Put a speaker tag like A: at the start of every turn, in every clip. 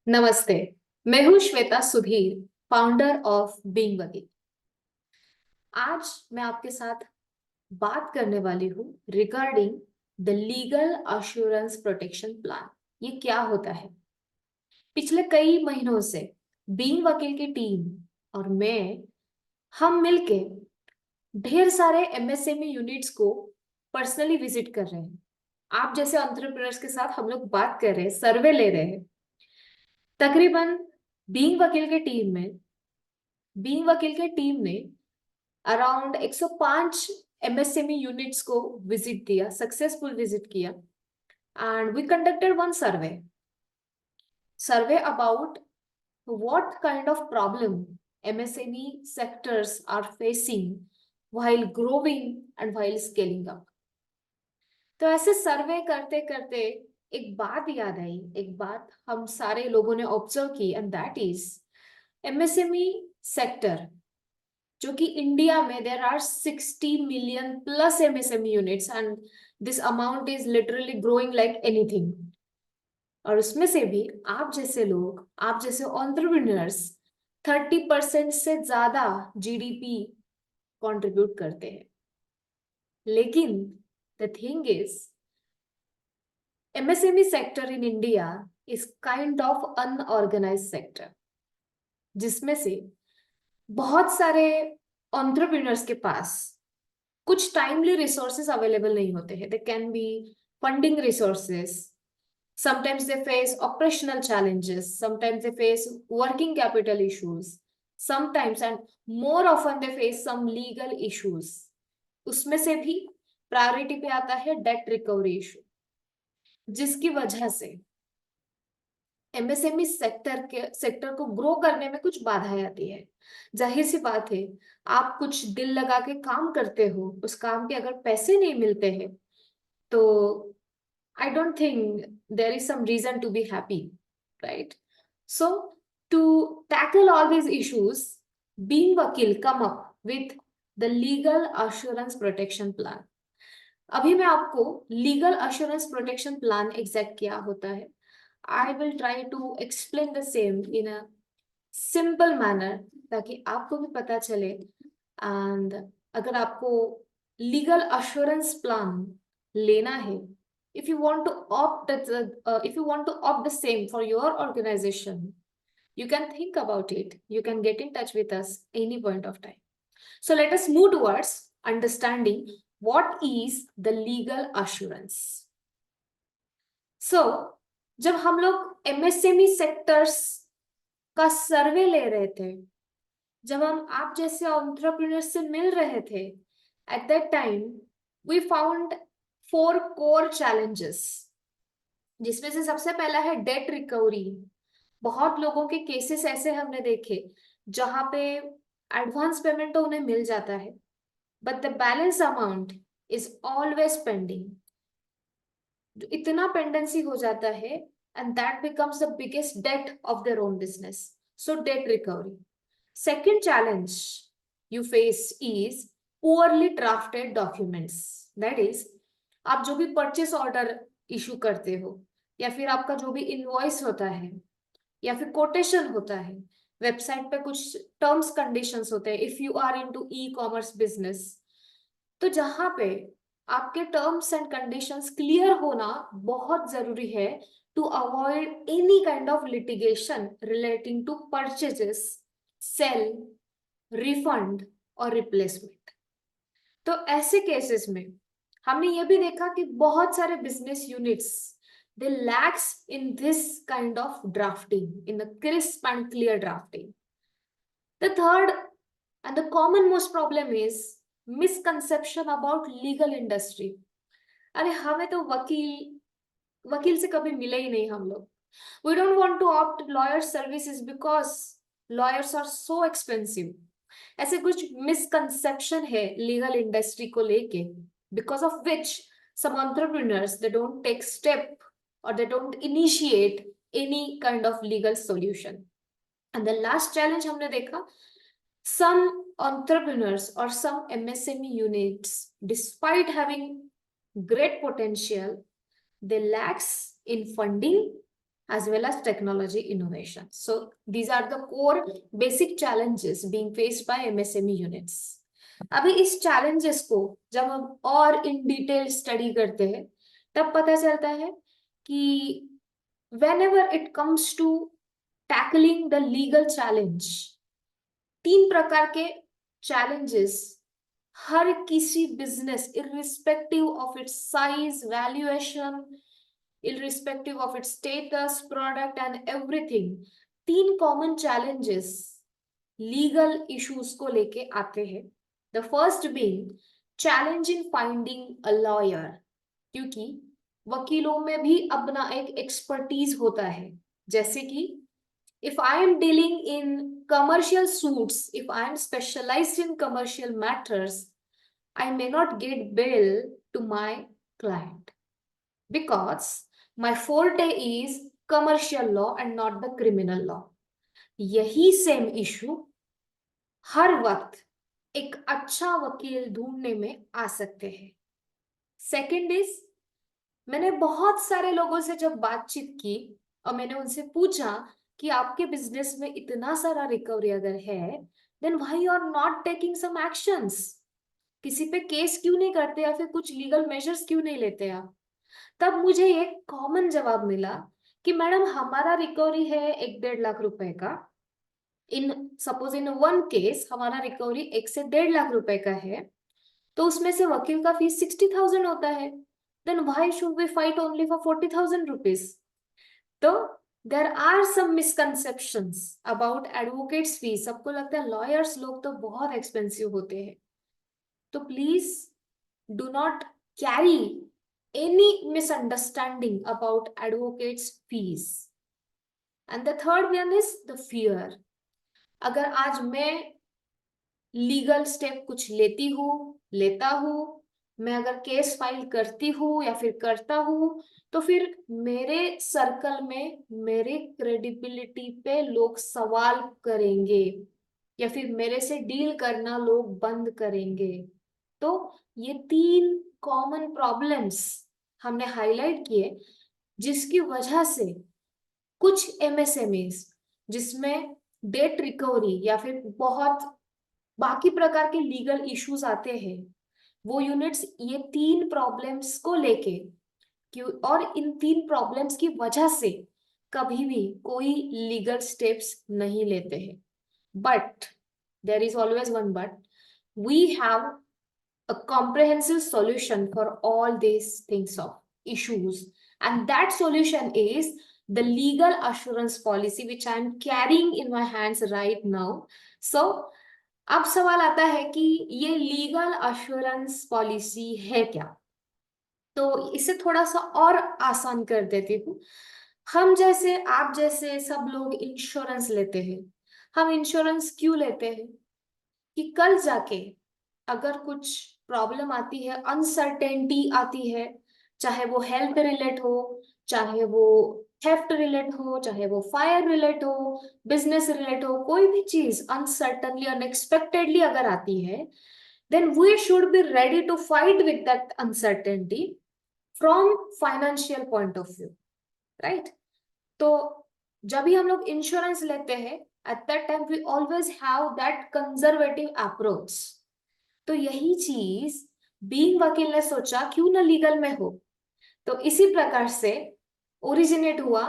A: नमस्ते। मैं हूँ Shweta Sudhir, founder of being वकील। आज मैं आपके साथ बात करने वाली हूँ regarding the legal assurance protection plan. ये क्या होता है? पिछले कई महीनों से बीइंग वकील की टीम और हम मिलके ढेर सारे एमएसएमई यूनिट्स को पर्सनली विजिट कर रहे हैं। आप जैसे एंटरप्रेन्योर्स के साथ हम लोग बात कर रहे हैं, सर्वे ले रहे हैं। तकरीबन बीइंग वकील के टीम ने अराउंड 105 एमएसएमई यूनिट्स को विजिट दिया, सक्सेसफुल विजिट किया। And we conducted one survey about what kind of problem MSME sectors are facing while growing and while scaling up. तो ऐसे सर्वे करते करते एक बात याद आई, एक बात हम सारे लोगों ने ऑब्जर्व की, and that is MSME sector, जो कि इंडिया में there are 60 million plus MSME units and this amount is literally growing like anything. और उसमें से भी आप जैसे लोग, आप जैसे एंटरप्रेन्योर्स 30% से ज्यादा जीडीपी कंट्रीब्यूट करते हैं। लेकिन the thing is MSME sector in India is kind of unorganised sector, जिसमें से बहुत सारे एंटरप्रेन्योर्स के पास कुछ टाइमली रिसोर्सेस अवेलेबल नहीं होते हैं। They can be funding resources, sometimes they face operational challenges, sometimes they face working capital issues, sometimes and more often they face some legal issues. उसमें से भी प्रायोरिटी पे आता है डेट रिकवरी इशू, जिसकी वजह से एमएसएमई सेक्टर को ग्रो करने में कुछ बाधाएं आती है। जाहिर सी बात है, आप कुछ दिल लगा के काम करते हो, उस काम के अगर पैसे नहीं मिलते हैं तो I don't think there is some reason to be happy, right? So, to tackle all these issues, Being Vakil come up with the Legal Assurance Protection Plan. अभी मैं आपको legal assurance protection plan exact क्या होता है, I will try to explain the same in a simple manner, ताकि आपको भी पता चले। एंड अगर आपको लीगल अश्योरेंस प्लान लेना है, if you want to opt the same for your organization, you can think about it. You can get in touch with us any point of time. So let us move towards understanding what is the legal assurance. So जब हम लोग MSME sectors का सर्वे ले रहे थे, जब हम आप जैसे एंटरप्रेन्योर से मिल रहे थे, at that time we found 4 core challenges, जिसमें से सबसे पहला है डेट रिकवरी। बहुत लोगों के केसेस ऐसे हमने देखे जहां पे एडवांस पेमेंट तो उन्हें मिल जाता है, but the balance amount is always pending. इतना पेंडेंसी हो जाता है and that becomes the biggest debt of their own business. So debt recovery. Second challenge you face is poorly drafted documents. That is, आप जो भी purchase order issue करते हो, या फिर आपका जो भी इनवॉइस होता है, या फिर कोटेशन होता है, वेबसाइट पे कुछ टर्म्स कंडीशंस होते हैं if you are into e commerce business, तो जहां पे आपके टर्म्स एंड कंडीशंस क्लियर होना बहुत जरूरी है to avoid any kind of litigation relating to purchases, sale, refund और रिप्लेसमेंट। तो ऐसे केसेस में हमने ये भी देखा कि बहुत सारे business units they lacks in this kind of drafting, in the crisp and clear drafting. The third and the common most problem is misconception about legal industry. अरे हमें तो वकील से कभी मिले ही नहीं हम लोग। We don't want to opt lawyer services because lawyers are so expensive. ऐसे कुछ मिसकंसेप्शन है लीगल इंडस्ट्री को लेके, because of which some entrepreneurs they don't take step or they don't initiate any kind of legal solution. And the last challenge हमने देखा, some entrepreneurs or some MSME units, despite having great potential, they lacks in funding as well as technology innovation. So these are the core basic challenges being faced by MSME units. अभी इस challenges को जब हम और in detail study करते हैं तब पता चलता है कि whenever it comes to tackling the legal challenge, 3 प्रकार के challenges हर किसी business irrespective of its size, valuation, irrespective of its status, product and everything, 3 common challenges legal issues को लेके आते हैं. The first being challenge in finding a lawyer, क्योंकि वकीलों में भी अपना एक expertise होता है. जैसे कि if I am dealing in commercial suits, if I am specialized in commercial matters, I may not get bail to my client because my forte is commercial law and not the criminal law. यही same issue हर वक्त एक अच्छा वकील ढूंढने में आ सकते हैं. Second is, मैंने बहुत सारे लोगों से जब बातचीत की और मैंने उनसे पूछा कि आपके बिजनेस में इतना सारा रिकवरी अगर है, then why you are not taking some actions, किसी पे केस क्यों नहीं करते या फिर कुछ लीगल मेजर्स क्यों नहीं लेते आप. तब मुझे एक कॉमन जवाब मिला कि मैडम हमारा रिकवरी है 1-1.5 लाख रुपए का. In suppose in one case हमारा रिकवरी 1 से 1.5 लाख रुपए का है, तो उसमें से वकील का फीस 60,000 होता है. Then why should we fight only for 40,000 rupees. तो there are some misconceptions about advocates fees. सबको लगता है लॉयर्स लोग तो बहुत एक्सपेंसिव होते हैं. तो please do not carry any misunderstanding about advocates fees. And the third one is the fear. अगर आज मैं लीगल स्टेप कुछ लेता हूँ, मैं अगर केस फाइल करती हूँ या फिर करता हूँ, तो फिर मेरे सर्कल में मेरे क्रेडिबिलिटी पे लोग सवाल करेंगे या फिर मेरे से डील करना लोग बंद करेंगे. तो ये 3 कॉमन प्रॉब्लम्स हमने हाईलाइट किए जिसकी वजह से कुछ एमएसएमईज जिसमें डेट रिकवरी या फिर बहुत बाकी प्रकार के लीगल इश्यूज आते हैं, वो यूनिट्स ये 3 प्रॉब्लम्स को लेके और इन 3 प्रॉब्लम्स की वजह से कभी भी कोई लीगल स्टेप्स नहीं लेते हैं. But there is always one but, we have a comprehensive solution for all these things of issues, and that solution is the legal assurance policy which I am carrying in my hands right now. So अब सवाल आता है कि ये legal assurance policy है क्या. तो इसे थोड़ा सा और आसान कर देती हूँ. हम जैसे आप जैसे सब लोग इंश्योरेंस लेते हैं. हम इंश्योरेंस क्यों लेते हैं कि कल जाके अगर कुछ प्रॉब्लम आती है, अनसर्टेनिटी आती है, चाहे वो हेल्थ रिलेट हो, चाहे वो थेफ्ट रिलेट हो, चाहे वो फायर रिलेट हो, बिजनेस रिलेट हो, कोई भी चीज अनसर्टनली अनएक्सपेक्टेडली अगर आती है, then we should be ready to fight with that uncertainty from financial point of view, right? तो जब भी हम लोग इंश्योरेंस लेते हैं, at that time we always have that conservative approach. तो यही चीज बीइंग वकील ने सोचा क्यों ना लीगल में हो. तो इसी प्रकार से ओरिजिनेट हुआ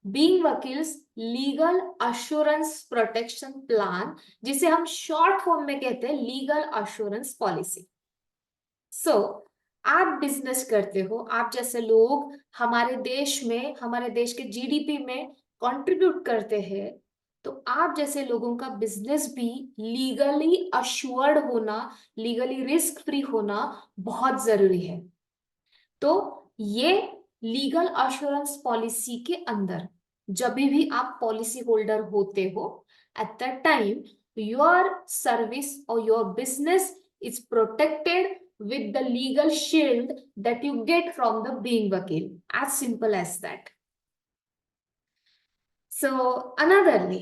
A: बीइंग वकील्स लीगल अश्योरेंस प्रोटेक्शन प्लान, जिसे हम शॉर्ट फॉर्म में कहते हैं लीगल अश्योरेंस पॉलिसी. सो आप बिजनेस करते हो, आप जैसे लोग हमारे देश में, हमारे देश के जीडीपी में कंट्रीब्यूट करते हैं, तो आप जैसे लोगों का बिजनेस भी लीगली अश्योर्ड होना, लीगली रिस्क फ्री होना बहुत जरूरी है. तो ये लीगल अश्योरेंस पॉलिसी के अंदर जब भी आप पॉलिसी होल्डर होते हो, at that time your service और your business is protected with the legal shield that you get from the being vakil. As simple as that. So anotherly,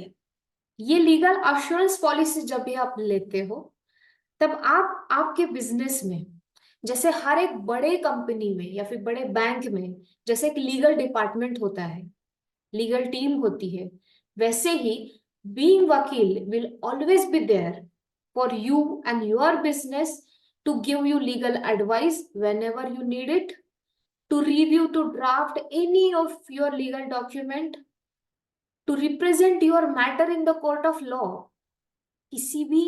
A: ये legal assurance policy जब भी आप लेते हो, तब आप आपके बिजनेस में जैसे हर एक बड़े कंपनी में या फिर बड़े बैंक में जैसे एक लीगल डिपार्टमेंट होता है, लीगल टीम होती है, वैसे ही being Vakil will always be there for you and your business, to give you legal advice whenever you need it, to review, to draft any of your legal document, to represent your matter in the court of law. किसी भी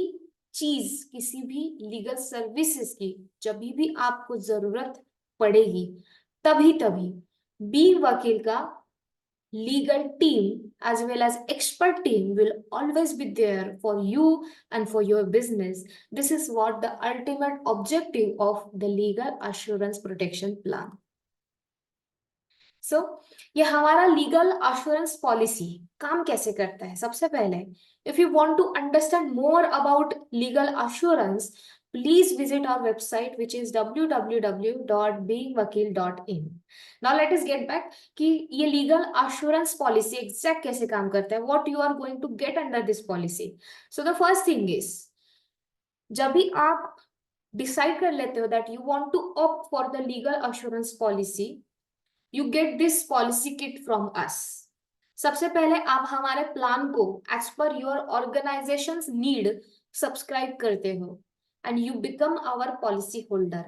A: चीज, किसी भी legal services की जब भी आपको जरूरत पड़ेगी, तभी तभी बी वकील का legal team as well as expert team will always be there for you and for your business. This is what the ultimate objective of the legal assurance protection plan. सो ये हमारा लीगल अश्योरेंस पॉलिसी काम कैसे करता है? सबसे पहले, if you want to understand more about legal assurance, please visit our website which is www.beingvakil.in. Now let us get back कि ये लीगल अश्योरेंस पॉलिसी एग्जैक्ट कैसे काम करता है, what you are going to get under this policy. So the first thing is, जब भी आप decide कर लेते हो that you want to opt for the legal assurance policy, you get this policy kit from us. सबसे पहले आप हमारे प्लान को as per your organisation need subscribe करते हो and you become our policy holder.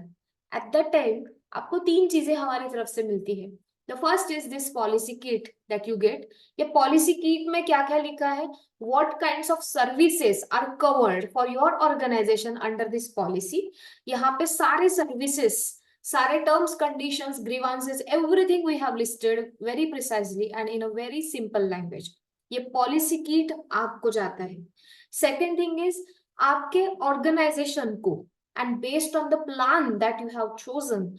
A: At that time आपको तीन चीजें हमारी तरफ से मिलती है. The first is this policy kit that you get. ये पॉलिसी किट में क्या क्या लिखा है, what kinds of services are covered for your organization under this policy. यहाँ पे सारे सर्विसेज, सारे terms, conditions, grievances, everything we have listed very precisely and in a very simple language. ये पॉलिसी किट आपको जाता है. सेकेंड थिंग इज, आपके organization को and based on the plan that you have chosen,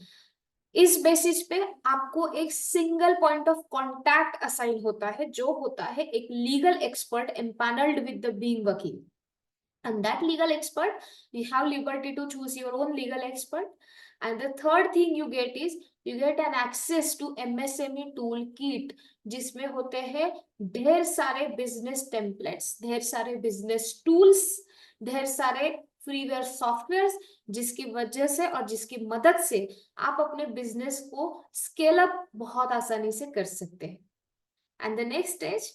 A: इस basis पे आपको एक single point of contact assign होता है, जो होता है एक legal expert empanelled with the being Vakil. And that legal expert, you have liberty to choose your own legal expert. And the third thing you get is you get an access to MSME toolkit, जिसमें होते हैं ढेर सारे business templates, ढेर सारे business tools, ढेर सारे freeware softwares, जिसकी वजह से और जिसकी मदद से आप अपने बिजनेस को स्केल अप बहुत आसानी से कर सकते हैं. And the next stage,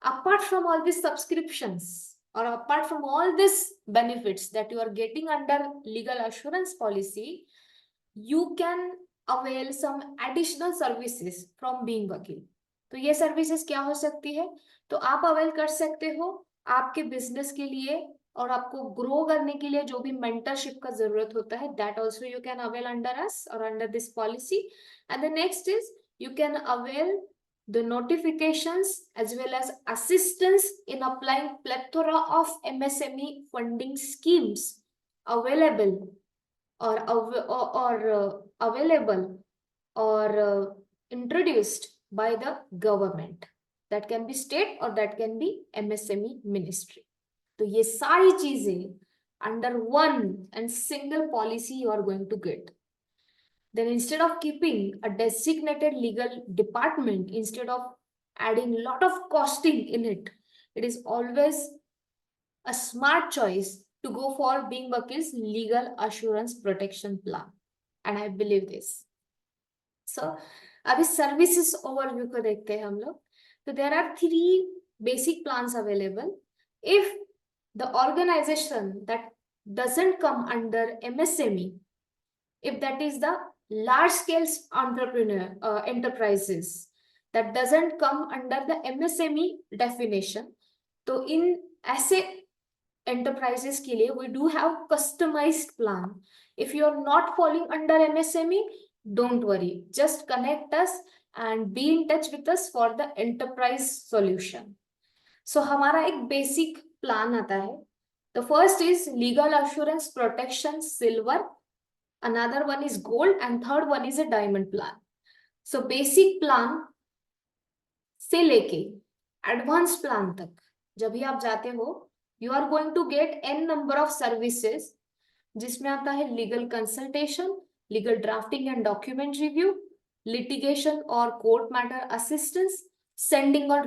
A: apart from all these subscriptions or apart from all these benefits that you are getting under legal assurance policy, you can avail some additional services from being वकील. तो ये services क्या हो सकती है? तो आप avail कर सकते हो आपके बिजनेस के लिए और आपको ग्रो करने के लिए जो भी मेंटरशिप का जरूरत होता है, that also you can avail under us और under this policy. And the next is you can avail the notifications as well as assistance in applying plethora of MSME funding schemes available or available or introduced by the government. That can be state or that can be MSME ministry. तो ये सारी चीजें under one and single policy you are going to get. Then instead of keeping a designated legal department, instead of adding a lot of costing in it, it is always a smart choice to go for being Vakil's legal assurance protection plan. And I believe this. So, अभी services overview को देखते हैं हम लोग. So there are 3 basic plans available. If the organization that doesn't come under MSME, if that is the large scale entrepreneur enterprises that doesn't come under the MSME definition, तो इन ऐसे enterprises के लिए we do have customized plan. If you are not falling under MSME, don't worry, just connect us and be in touch with us for the enterprise solution. So हमारा एक basic plan आता है. The first is legal assurance protection silver, another one is gold, and third one is a diamond plan. So basic plan से लेके advanced plan तक जब भी आप जाते हो, you are going to get n number of services, जिसमें आता है legal consultation, legal drafting and document review, litigation or court matter assistance, sending or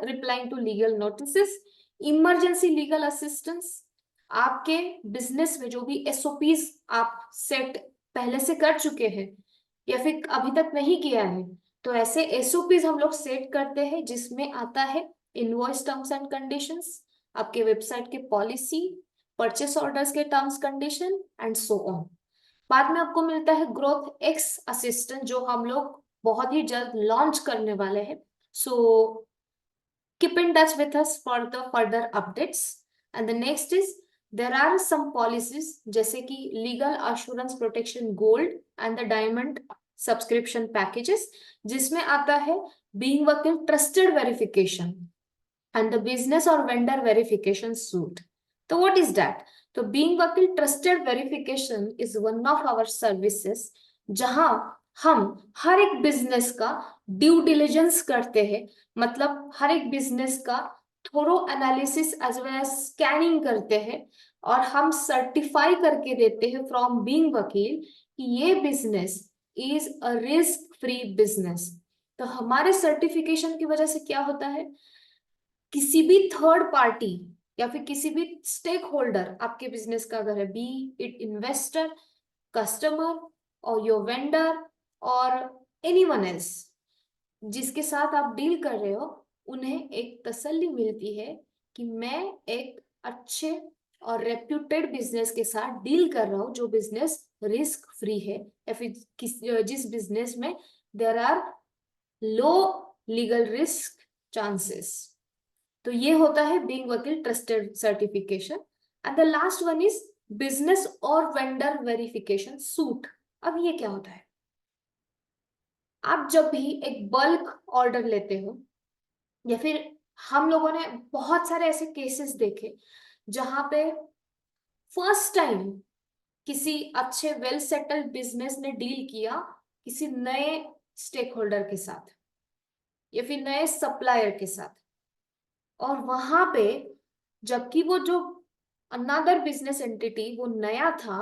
A: replying to legal notices, emergency legal assistance, आपके बिजनेस में जो भी SOPs आप set पहले से कर चुके हैं या फिर अभी तक नहीं किया है, तो ऐसे एसओपीज हम लोग सेट करते हैं जिसमें आता है इनवॉइस टर्म्स एंड कंडीशंस, आपके वेबसाइट के पॉलिसी, परचेस ऑर्डर्स के terms condition and so on. बाद में आपको मिलता है ग्रोथ एक्स असिस्टेंट जो हम लोग बहुत ही जल्द लॉन्च करने वाले हैं। सो keep in touch with us for the further updates. And the next is there are some policies जैसे कि legal assurance protection gold and the diamond subscription packages जिसमें आता है being वकील trusted verification and the business or vendor verification suite. तो what is that? तो being वकील trusted verification is one of our services जहां हम हर एक बिजनेस का ड्यू डिलिजेंस करते हैं, मतलब हर एक बिजनेस का thorough analysis as well as scanning करते हैं और हम सर्टिफाई करके देते हैं फ्रॉम बीइंग वकील कि ये business is a risk free business. तो हमारे सर्टिफिकेशन की वजह से क्या होता है, किसी भी थर्ड पार्टी या फिर किसी भी स्टेक होल्डर आपके बिजनेस का अगर है, बी इट इन्वेस्टर, कस्टमर और योर वेंडर और एनीवन एल्स जिसके साथ आप डील कर रहे हो, उन्हें एक तसल्ली मिलती है कि मैं एक अच्छे और रेप्यूटेड बिजनेस के साथ डील कर रहा हूं जो बिजनेस रिस्क फ्री है या फिर जिस बिजनेस में there are low legal risk chances. तो ये होता है being Vakil trusted certification. And the last one is business और वेंडर वेरिफिकेशन सूट। अब ये क्या होता है, आप जब भी एक बल्क ऑर्डर लेते हो या फिर हम लोगों ने बहुत सारे ऐसे केसेस देखे जहां पे फर्स्ट टाइम किसी अच्छे वेल सेटल्ड बिजनेस ने डील किया किसी नए स्टेक होल्डर के साथ या फिर नए सप्लायर के साथ, और वहां पे जबकि वो जो another business entity वो नया था,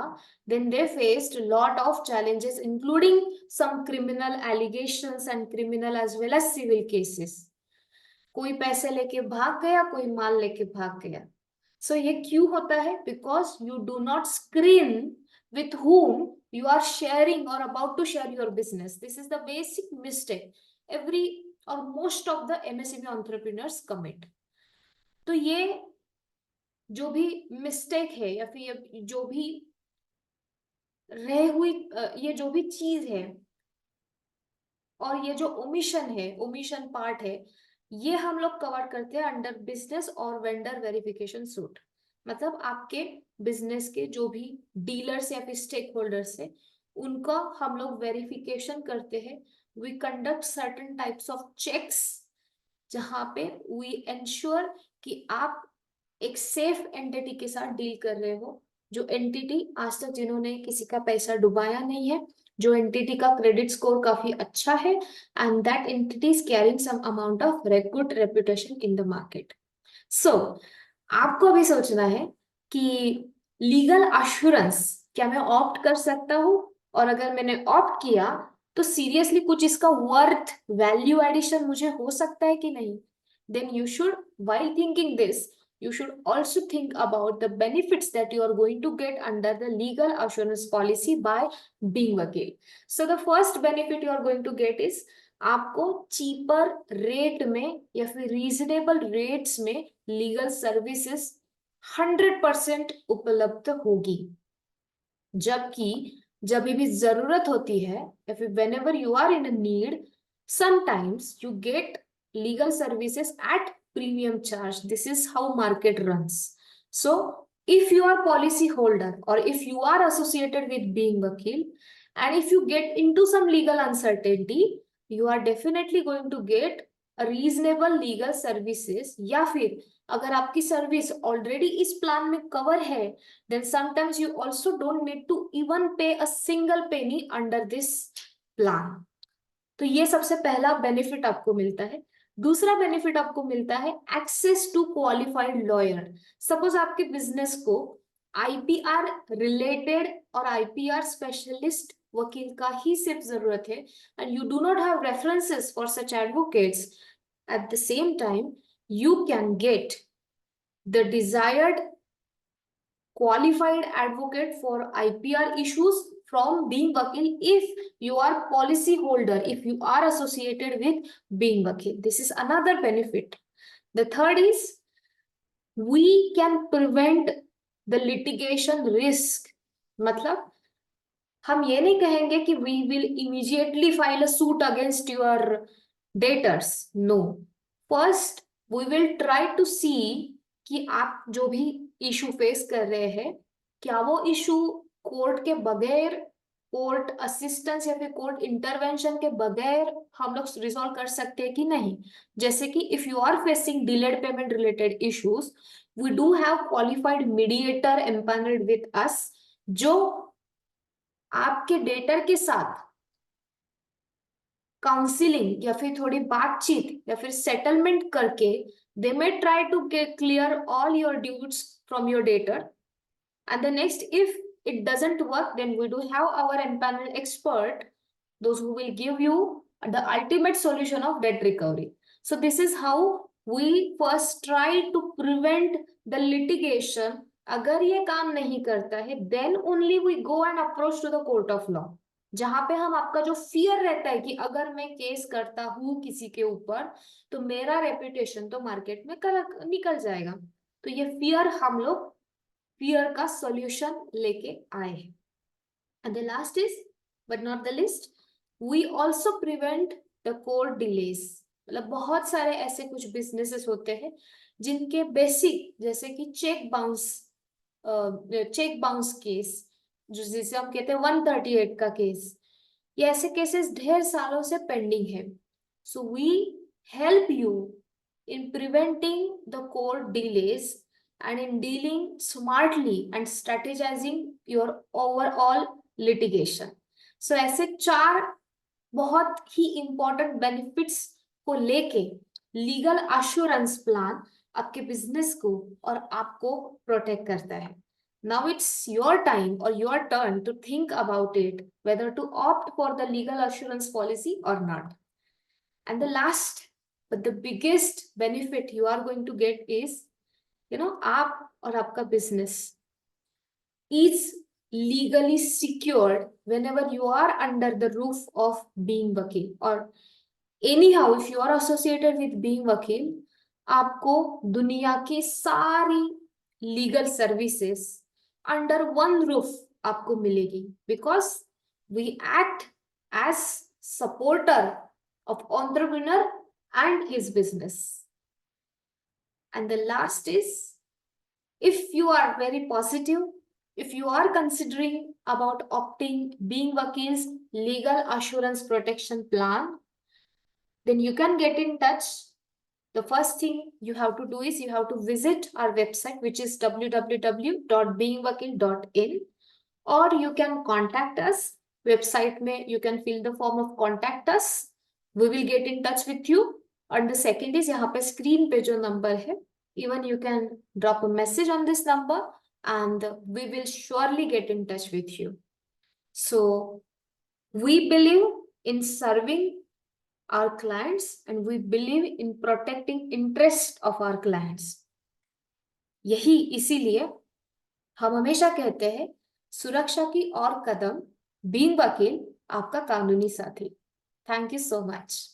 A: then they faced lot of challenges including some criminal allegations and criminal as well as civil cases। कोई पैसे लेके भाग गया, कोई माल लेके भाग गया। सो ये क्यों होता है, because you do not screen with whom you are sharing or about to share your business. This is the basic mistake every or most of the MSME entrepreneurs commit। तो ये जो भी मिस्टेक है या फिर जो भी रह हुई ये जो भी चीज है और ये जो ओमिशन है, ओमिशन पार्ट है, ये हम लोग कवर करते हैं अंडर बिजनेस और वेंडर वेरिफिकेशन सूट। मतलब आपके बिजनेस के जो भी डीलर्स या फिर स्टेक होल्डर्स है उनका हम लोग वेरिफिकेशन करते हैं। We conduct certain types of checks जहां पे वी इंश्योर कि आप एक सेफ एंटिटी के साथ डील कर रहे हो, जो एंटिटी आज तक जिन्होंने किसी का पैसा डुबाया नहीं है, जो एंटिटी का क्रेडिट स्कोर काफी अच्छा है and that entity is carrying some amount of good reputation in the market. So आपको अभी सोचना है कि लीगल अश्योरेंस क्या मैं ऑप्ट कर सकता हूँ, और अगर मैंने ऑप्ट किया तो सीरियसली कुछ इसका वर्थ वैल्यू एडिशन मुझे हो सकता है कि नहीं। Then you should, while thinking this, you should also think about the benefits that you are going to get under the legal assurance policy by being vakil। So the first benefit you are going to get is आपको cheaper rate में या फिर reasonable rates में legal services 100% उपलब्ध होगी। जबकि जब भी जरूरत होती है या फिर whenever you are in a need, sometimes you get legal services at premium charge। This is how market runs। So if you are policy holder or if you are associated with being vakil and if you get into some legal uncertainty, you are definitely going to get a reasonable legal services। या फिर अगर आपकी service already इस plan में cover है, then sometimes you also don't need to even pay a single penny under this plan। तो ये सबसे पहला बेनिफिट आपको मिलता है। दूसरा बेनिफिट आपको मिलता है access to qualified lawyer. Suppose आपके बिजनेस को आईपीआर रिलेटेड और आईपीआर स्पेशलिस्ट वकील का ही सिर्फ जरूरत है and you do not have references for such advocates, at the same time you can get the desired qualified advocate for IPR issues from Being Vakil if you are policy holder, if you are associated with Being Vakil. This is another benefit. The third is we can prevent the litigation risk. मतलब हम ये नहीं कहेंगे कि we will immediately file a suit against your debtors. No. First, we will try to see कि आप जो भी इशू फेस कर रहे हैं क्या वो इशू कोर्ट के बगैर, कोर्ट असिस्टेंस या फिर कोर्ट इंटरवेंशन के बगैर हम लोग रिजॉल्व कर सकते हैं कि नहीं. जैसे कि if you are facing delayed payment related issues, we do have qualified mediator empanelled with us, जो आपके डेटर के साथ काउंसिलिंग या फिर थोड़ी बातचीत या फिर सेटलमेंट करके they may try to clear all your dues from your debtor. And the next, if it doesn't work, then we do have our empaneled expert, those who will give you the ultimate solution of debt recovery. So this is how we first try to prevent the litigation. अगर ये काम नहीं करता है, then only we go and approach to the court of law. जहां पे हम आपका जो फियर रहता है कि अगर मैं केस करता हूं किसी के ऊपर तो मेरा रेपुटेशन तो मार्केट में निकल जाएगा. तो ये फियर हम लोग फियर का सॉल्यूशन लेके आए हैं. And the last is but not the list, we also prevent the court delays. मतलब बहुत सारे ऐसे कुछ बिजनेसेस होते हैं जिनके बेसिक, जैसे कि चेक बाउंस केस, जो जिसे हम कहते हैं 138 का केस, ये ऐसे केसेस ढेर सालों से पेंडिंग है. So we help you in preventing the court delays and in dealing smartly and strategizing your overall litigation. So ऐसे 4 बहुत ही important benefits को लेके लीगल अश्योरेंस प्लान आपके बिजनेस को और आपको प्रोटेक्ट करता है. Now it's your time or your turn to think about it, whether to opt for the legal assurance policy or not. And the last but the biggest benefit you are going to get is, आप और आपका business is legally secured whenever you are under the roof of Being Vakil, or anyhow if you are associated with Being Vakil, आपको दुनिया की सारी legal services under one roof आपको मिलेगी, because we act as supporter of entrepreneur and his business. And the last is, if you are very positive, if you are considering about opting Being Vakil's legal assurance protection plan, then you can get in touch. The first thing you have to do is you have to visit our website, which is www.beingvakil.in, or you can contact us. Website mein you can fill the form of contact us. We will get in touch with you. And the second is, यहाँ पे screen पे जो number है, even you can drop a message on this number and we will surely get in touch with you. So we believe in serving our clients and we believe in protecting interest of our clients. यही इसीलिए हम हमेशा कहते हैं, सुरक्षा की और कदम, being वकील आपका कानूनी साथी. Thank you so much.